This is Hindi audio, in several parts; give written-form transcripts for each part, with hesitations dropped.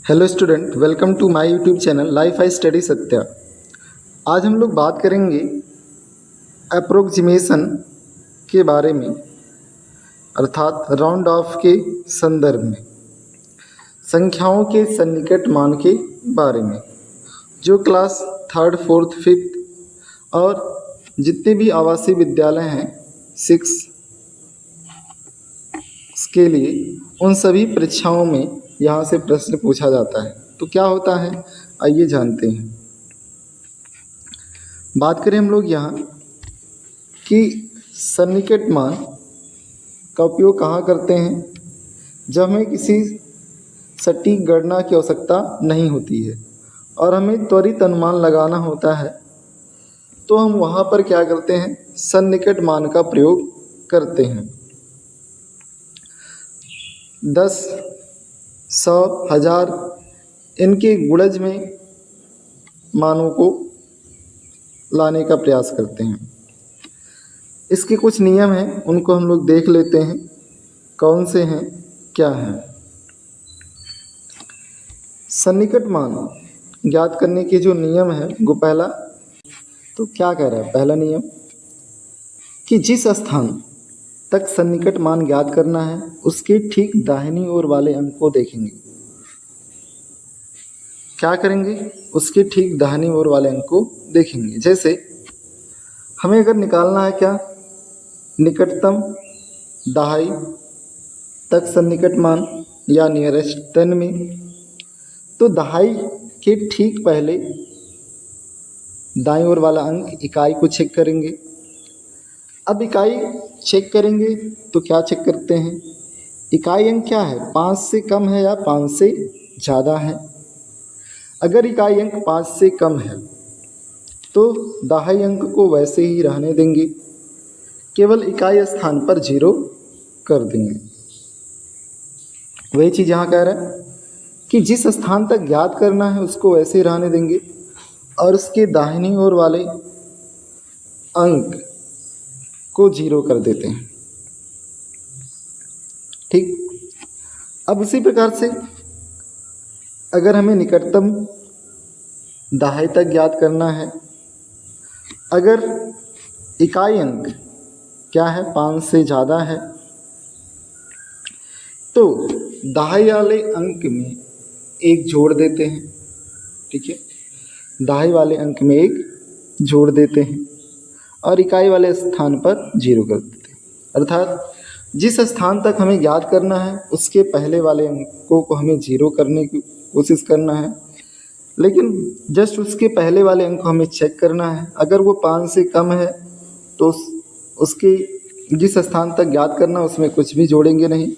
Hello student, welcome to my YouTube channel life I study Satya. आज हम लोग बात करेंगे अप्रोक्सीमेशन के बारे में, अर्थात राउंड ऑफ के संदर्भ में संख्याओं के सन्निकट मान के बारे में। जो क्लास थर्ड, फोर्थ, फिफ्थ और जितने भी आवासीय विद्यालय हैं 6 के लिए, उन सभी परीक्षाओं में यहाँ से प्रश्न पूछा जाता है। तो क्या होता है, आइए जानते हैं। बात करें हम लोग यहाँ कि सन्निकट मान का उपयोग कहाँ करते हैं, जब हमें किसी सटीक गणना की आवश्यकता नहीं होती है और हमें त्वरित अनुमान लगाना होता है, तो हम वहाँ पर क्या करते हैं, सन्निकट मान का प्रयोग करते हैं। 10, 100, 1000 इनके गुणज में मानों को लाने का प्रयास करते हैं। इसके कुछ नियम हैं, उनको हम लोग देख लेते हैं कौन से हैं, क्या हैं। सन्निकट मान ज्ञात करने के जो नियम है वो पहला, तो क्या कह रहा है पहला नियम कि जिस स्थान तक सन्निकट मान ज्ञात करना है उसके ठीक दाहिनी ओर वाले अंक को देखेंगे। क्या करेंगे, उसके ठीक दाहिनी ओर वाले अंक को देखेंगे। जैसे हमें अगर निकालना है क्या, निकटतम दहाई तक सन्निकट मान या नियरेस्ट 10 में, तो दहाई के ठीक पहले दाईं ओर वाला अंक इकाई को चेक करेंगे। अब इकाई चेक करेंगे तो क्या चेक करते हैं, इकाई अंक क्या है, 5 से कम है या 5 से ज़्यादा है। अगर इकाई अंक 5 से कम है तो दहाई अंक को वैसे ही रहने देंगे, केवल इकाई स्थान पर 0 कर देंगे। वही चीज़ यहाँ कह रहा है कि जिस स्थान तक ज्ञात करना है उसको वैसे ही रहने देंगे और उसके दाहिनी ओर वाले अंक को 0 कर देते हैं। ठीक, अब उसी प्रकार से अगर हमें निकटतम दहाई तक ज्ञात करना है, अगर इकाई अंक क्या है, 5 से ज़्यादा है, तो दहाई वाले अंक में 1 जोड़ देते हैं। ठीक है, दहाई वाले अंक में 1 जोड़ देते हैं और इकाई वाले स्थान पर 0 कर देते हैं। अर्थात जिस स्थान तक हमें ज्ञात करना है उसके पहले वाले अंकों को हमें 0 करने की कोशिश करना है, लेकिन जस्ट उसके पहले वाले अंक को हमें चेक करना है। अगर वो 5 से कम है तो उसके जिस स्थान तक ज्ञात करना उसमें कुछ भी जोड़ेंगे नहीं।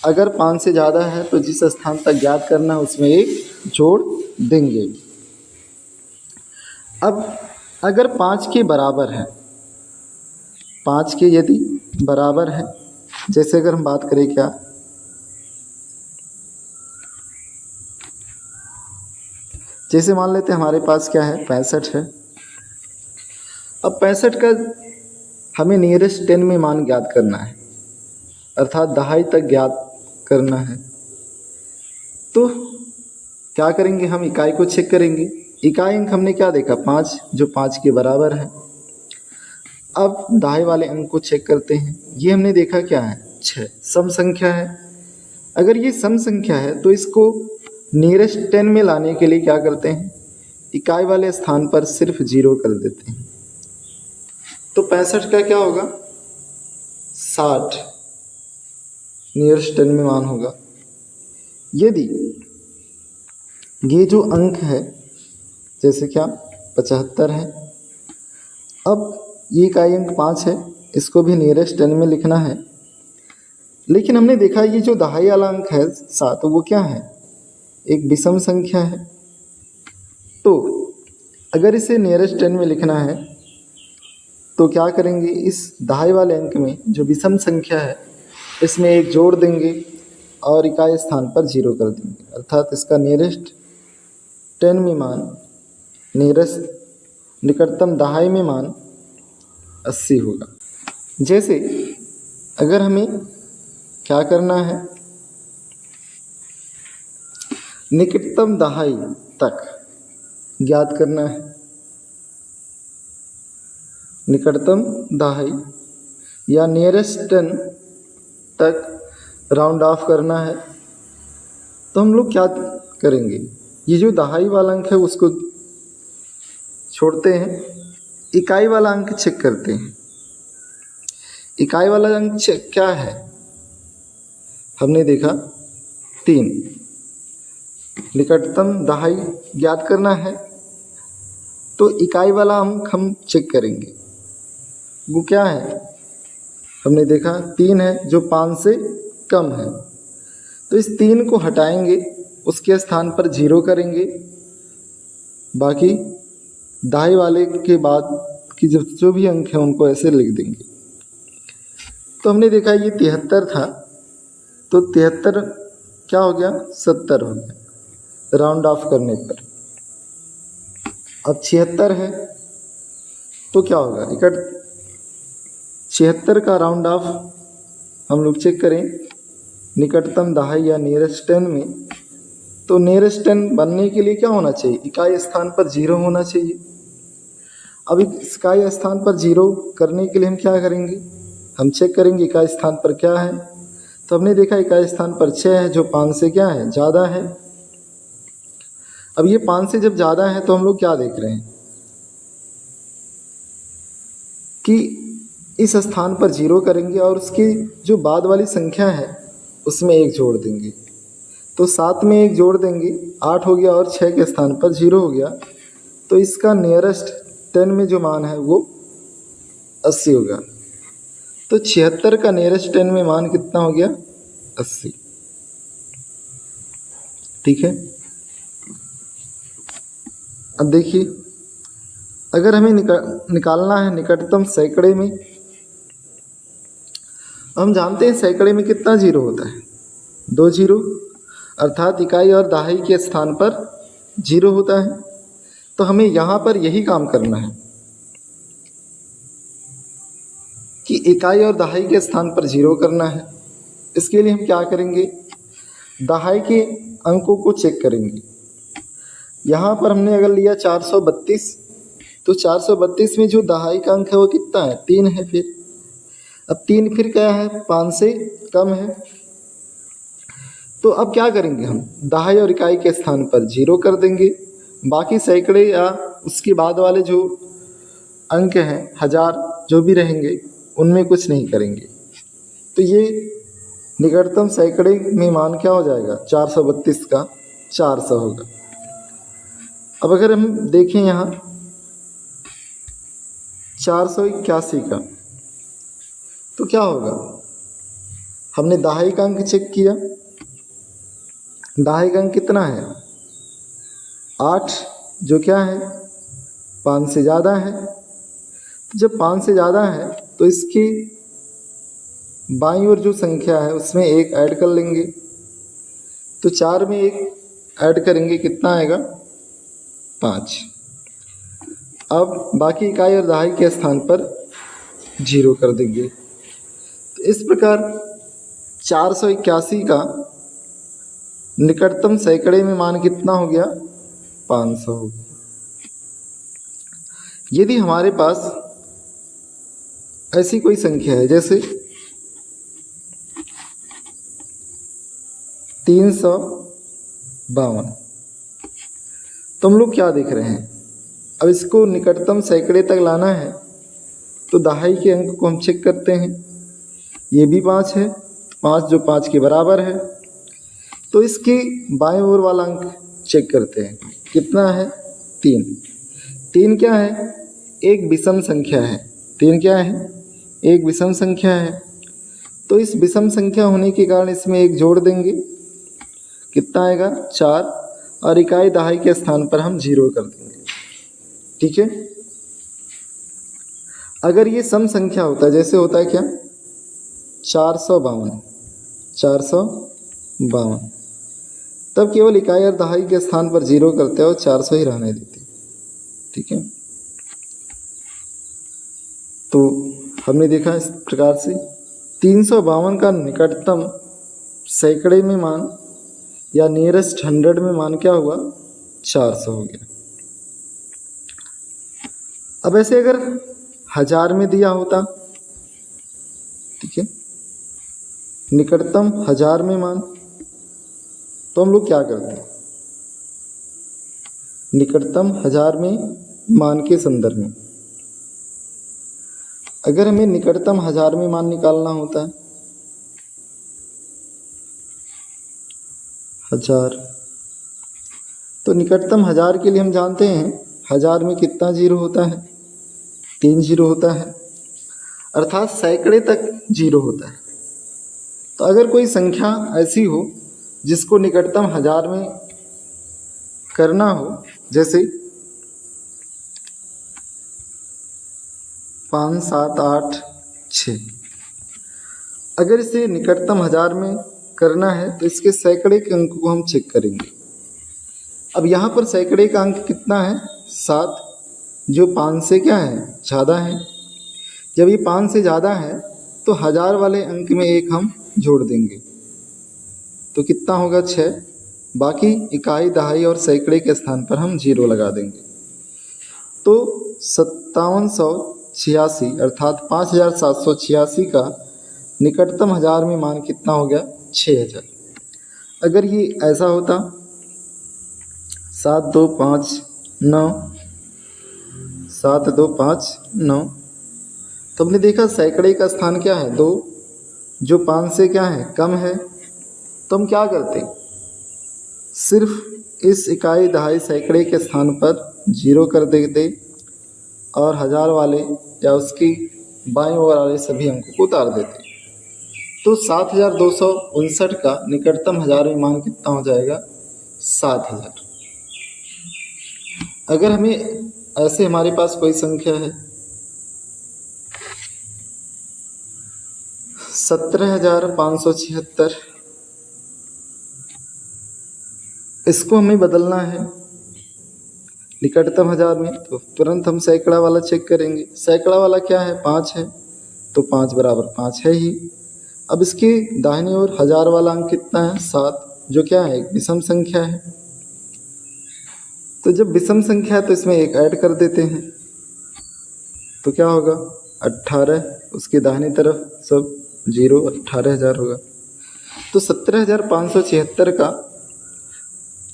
अगर 5 से ज़्यादा है तो जिस स्थान तक ज्ञात करना है उसमें 1 जोड़ देंगे। अब अगर 5 के बराबर है, 5 के यदि बराबर है, जैसे अगर हम बात करें क्या, जैसे मान लेते हैं हमारे पास क्या है, 65 है। अब 65 का हमें नियरेस्ट 10 में मान ज्ञात करना है, अर्थात दहाई तक ज्ञात करना है। तो क्या करेंगे, हम इकाई को चेक करेंगे। इकाई अंक हमने क्या देखा, 5, जो 5 के बराबर है। अब दहाई वाले अंक को चेक करते हैं, ये हमने देखा क्या है, 6, सम संख्या है। अगर ये सम संख्या है तो इसको नियरेस्ट 10 में लाने के लिए क्या करते हैं, इकाई वाले स्थान पर सिर्फ 0 कर देते हैं। तो 65 का क्या होगा, 60 नियरेस्ट 10 में मान होगा। यदि ये जो अंक है, जैसे क्या 75 है, अब ये इकाई अंक 5 है, इसको भी नियरेस्ट 10 में लिखना है, लेकिन हमने देखा ये जो दहाई वाला अंक है 7, वो क्या है, एक विषम संख्या है। तो अगर इसे नियरेस्ट 10 में लिखना है तो क्या करेंगे, इस दहाई वाले अंक में जो विषम संख्या है इसमें 1 जोड़ देंगे और इकाई स्थान पर 0 कर देंगे। अर्थात इसका नियरेस्ट 10 में मान, नियरेस्ट निकटतम दहाई में मान 80 होगा। जैसे अगर हमें क्या करना है, निकटतम दहाई तक ज्ञात करना है। निकटतम दहाई या नियरेस्ट 10 तक राउंड ऑफ करना है। तो हम लोग क्या करेंगे, ये जो दहाई वाला अंक है उसको छोड़ते हैं, इकाई वाला अंक चेक करते हैं। इकाई वाला अंक चेक क्या है, हमने देखा 3। निकटतम दहाई ज्ञात करना है तो इकाई वाला अंक हम चेक करेंगे, वो क्या है, हमने देखा 3 है जो 5 से कम है। तो इस 3 को हटाएंगे, उसके स्थान पर 0 करेंगे, बाकी दहाई वाले के बाद की जो भी अंक है उनको ऐसे लिख देंगे। तो हमने देखा ये 73 था, तो 73 क्या हो गया, 70 हो गया राउंड ऑफ करने पर। अब 76 है तो क्या होगा, 76 का राउंड ऑफ हम लोग चेक करें निकटतम दहाई या नियरेस्ट 10 में। तो नियरेस्ट 10 बनने के लिए क्या होना चाहिए, इकाई स्थान पर 0 होना चाहिए। अब इकाई स्थान पर 0 करने के लिए हम क्या करेंगे, हम चेक करेंगे इकाई स्थान पर क्या है। तो हमने देखा इकाई स्थान पर 6 है जो 5 से क्या है, ज़्यादा है। अब ये 5 से जब ज़्यादा है तो हम लोग क्या देख रहे हैं कि इस स्थान पर 0 करेंगे और उसकी जो बाद वाली संख्या है उसमें 1 जोड़ देंगे। तो 7 में 1 जोड़ देंगे, 8 हो गया, और 6 के स्थान पर 0 हो गया। तो इसका नियरेस्ट 10 में जो मान है वो 80 होगा। तो 76 का नियरेस्ट 10 में मान कितना हो गया, 80। ठीक है। अब देखिए, अगर हमें निकालना है निकटतम सैकड़े में, हम जानते हैं सैकड़े में कितना 0 होता है, 2 0, अर्थात इकाई और दहाई के स्थान पर 0 होता है। तो हमें यहाँ पर यही काम करना है कि इकाई और दहाई के स्थान पर 0 करना है। इसके लिए हम क्या करेंगे, दहाई के अंकों को चेक करेंगे। यहाँ पर हमने अगर लिया 432, तो 432 में जो दहाई का अंक है वो कितना है, 3 है। फिर अब 3 फिर क्या है, 5 से कम है। तो अब क्या करेंगे, हम दहाई और इकाई के स्थान पर 0 कर देंगे, बाकी सैकड़े या उसके बाद वाले जो अंक हैं, 1000 जो भी रहेंगे उनमें कुछ नहीं करेंगे। तो ये निकटतम सैकड़े में मान क्या हो जाएगा, 432 का 400 होगा। अब अगर हम देखें यहाँ 481 का, तो क्या होगा, हमने दहाई का अंक चेक किया, दहाई का अंक कितना है, 8, जो क्या है 5 से ज़्यादा है। तो जब 5 से ज़्यादा है तो इसकी बाईं ओर जो संख्या है उसमें 1 ऐड कर लेंगे। तो 4 में 1 ऐड करेंगे, कितना आएगा, 5। अब बाकी इकाई और दहाई के स्थान पर 0 कर देंगे। तो इस प्रकार 481 का निकटतम सैकड़े में मान कितना हो गया, 500 हो गया। यदि हमारे पास ऐसी कोई संख्या है जैसे 352, तो हम लोग क्या देख रहे हैं, अब इसको निकटतम सैकड़े तक लाना है तो दहाई के अंक को हम चेक करते हैं। ये भी 5 है, 5 जो 5 के बराबर है। तो इसके बाएं ओर वाला अंक चेक करते हैं, कितना है, 3। 3 क्या है, एक विषम संख्या है। 3 क्या है, एक विषम संख्या है। तो इस विषम संख्या होने के कारण इसमें 1 जोड़ देंगे, कितना आएगा, 4, और इकाई दहाई के स्थान पर हम 0 कर देंगे। ठीक है। अगर ये सम संख्या होता है, जैसे होता है क्या, 452, तब केवल इकाई और दहाई के स्थान पर 0 करते हैं और 400 ही रहने देते। ठीक है। तो हमने देखा इस प्रकार से 352 का निकटतम सैकड़े में मान या नियरेस्ट 100 में मान क्या हुआ 400 हो गया। अब ऐसे अगर 1000 में दिया होता, ठीक है, निकटतम 1000 में मान, तो हम लोग क्या करते हैं, निकटतम 1000 में मान के संदर्भ में अगर हमें निकटतम 1000 में मान निकालना होता है, 1000, तो निकटतम 1000 के लिए हम जानते हैं 1000 में कितना जीरो होता है, 3 जीरो होता है, अर्थात सैकड़े तक जीरो होता है। तो अगर कोई संख्या ऐसी हो जिसको निकटतम 1000 में करना हो, जैसे 5, 7, 8, 6, अगर इसे निकटतम 1000 में करना है तो इसके सैकड़े के अंक को हम चेक करेंगे। अब यहाँ पर सैकड़े का अंक कितना है 7, जो 5 से क्या है ज़्यादा है। जब ये 5 से ज़्यादा है तो 1000 वाले अंक में एक हम जोड़ देंगे, तो कितना होगा 6, बाकी इकाई, दहाई और सैकड़े के स्थान पर हम 0 लगा देंगे। तो 5786 अर्थात 5786 का निकटतम 1000 में मान कितना हो गया 6000। अगर ये ऐसा होता 7, 2, 5, 9, 7, 2, 5, 9, तो हमने देखा सैकड़े का स्थान क्या है 2, जो 5 से क्या है कम है। तो हम क्या करते, सिर्फ इस इकाई, दहाई, सैकड़े के स्थान पर 0 कर देते और 1000 वाले या उसकी बाईं ओर वाले सभी अंकों को उतार देते। तो 7259 का निकटतम 1000 में मान कितना हो जाएगा 7000। अगर हमें ऐसे हमारे पास कोई संख्या है 17576, इसको हमें बदलना है निकटतम 1000 में, तो तुरंत हम सैकड़ा वाला चेक करेंगे। सैकड़ा वाला क्या है 5 है, तो 5 बराबर 5 है ही। अब इसके दाहिनी ओर 1000 वाला अंक कितना है 7, जो क्या है एक विषम संख्या है। तो जब विषम संख्या है तो इसमें एक ऐड कर देते हैं, तो क्या होगा 18, उसके दाहिनी तरफ सब 0, 18000 होगा। तो 17576 का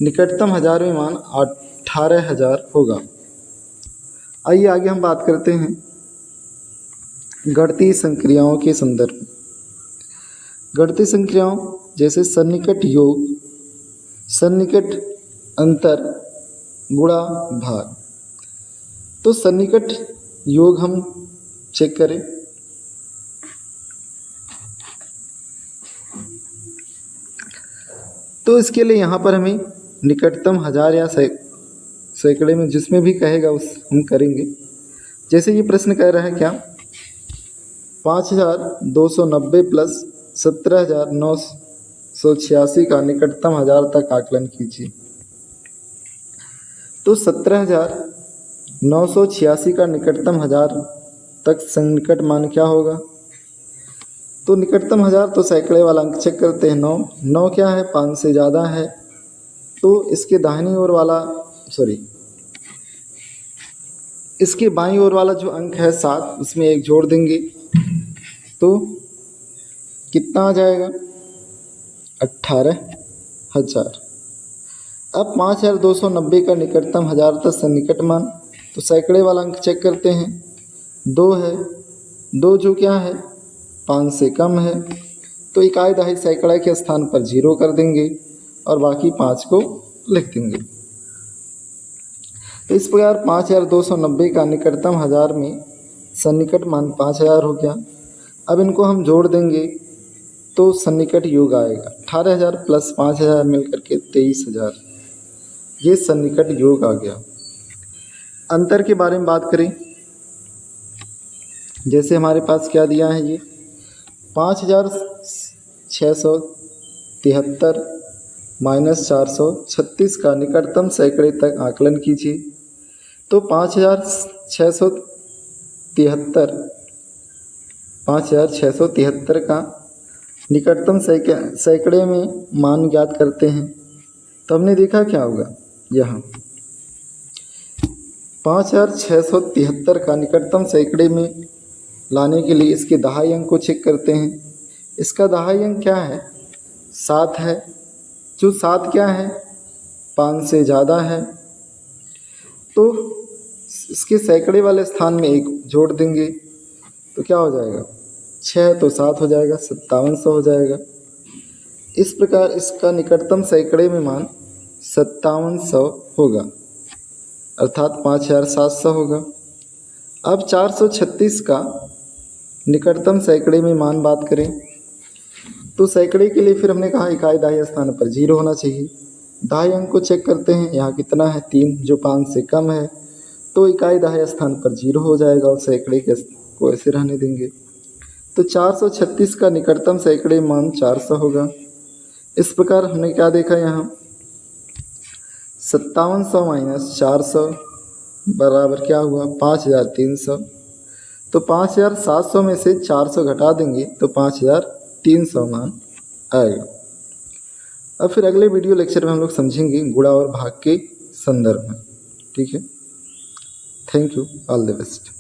निकटतम 1000 में मान 18000 होगा। आइए आगे हम बात करते हैं गणितीय संक्रियाओं के संदर्भ में। गणितीय संक्रियाओं जैसे सन्निकट योग, सन्निकट अंतर, गुणा, भाग। तो सन्निकट योग हम चेक करें, तो इसके लिए यहाँ पर हमें निकटतम 1000 या सैकड़े में जिसमें भी कहेगा उस हम करेंगे। जैसे ये प्रश्न कह रहा है क्या 5290 प्लस 17986 का निकटतम 1000 तक आकलन कीजिए। तो 17986 का निकटतम 1000 तक सन्निकट मान क्या होगा, तो निकटतम 1000 तो सैकड़े वाला अंक चेक करते हैं 9, 9 क्या है 5 से ज़्यादा है, तो इसके दाहिनी ओर वाला इसके बाईं ओर वाला जो अंक है 7, उसमें एक जोड़ देंगे, तो कितना आ जाएगा 18000। अब 5290 का निकटतम 1000 तक सन्निकट मान, तो सैकड़े वाला अंक चेक करते हैं 2 है, 2 जो क्या है 5 से कम है, तो इकाई, दहाई, सैकड़ा के स्थान पर 0 कर देंगे और बाकी 5 को लिख देंगे। तो इस प्रकार 5290 का निकटतम 1000 में सन्निकट मान 5000 हो गया। अब इनको हम जोड़ देंगे तो सन्निकट योग आएगा 18000 प्लस 5000 मिलकर के 23000, ये सन्निकट योग आ गया। अंतर के बारे में बात करें, जैसे हमारे पास क्या दिया है, ये 5673 माइनस 436 का निकटतम सैकड़े तक आकलन कीजिए। तो 5673 का निकटतम सैकड़े में मान ज्ञात करते हैं। तो हमने देखा क्या होगा, यहाँ 5673 का निकटतम सैकड़े में लाने के लिए इसके दहाई अंक को चेक करते हैं। इसका दहाई अंक क्या है, 7 है। जो 7 क्या है, 5 से ज़्यादा है, तो इसके सैकड़े वाले स्थान में 1 जोड़ देंगे तो क्या हो जाएगा, 6 तो 7 हो जाएगा, 5700 हो जाएगा। इस प्रकार इसका निकटतम सैकड़े में मान 5700 होगा, अर्थात 5700 होगा। अब 436 का निकटतम सैकड़े में मान बात करें तो सैकड़े के लिए फिर हमने कहा इकाई दहाई स्थान पर 0 होना चाहिए। दहाई अंक को चेक करते हैं, यहाँ कितना है 3, जो 5 से कम है, तो इकाई दहाई स्थान पर 0 हो जाएगा और सैकड़े के को ऐसे रहने देंगे। तो 436 का निकटतम सैकड़े मान 400 होगा। इस प्रकार हमने क्या देखा, यहाँ 5700 माइनस 400 बराबर क्या हुआ, 5300। तो 5700 में से 400 घटा देंगे तो 5300 मान आएगा। अब फिर अगले वीडियो लेक्चर में हम लोग समझेंगे गुणा और भाग के संदर्भ में। ठीक है, thank you, all the best.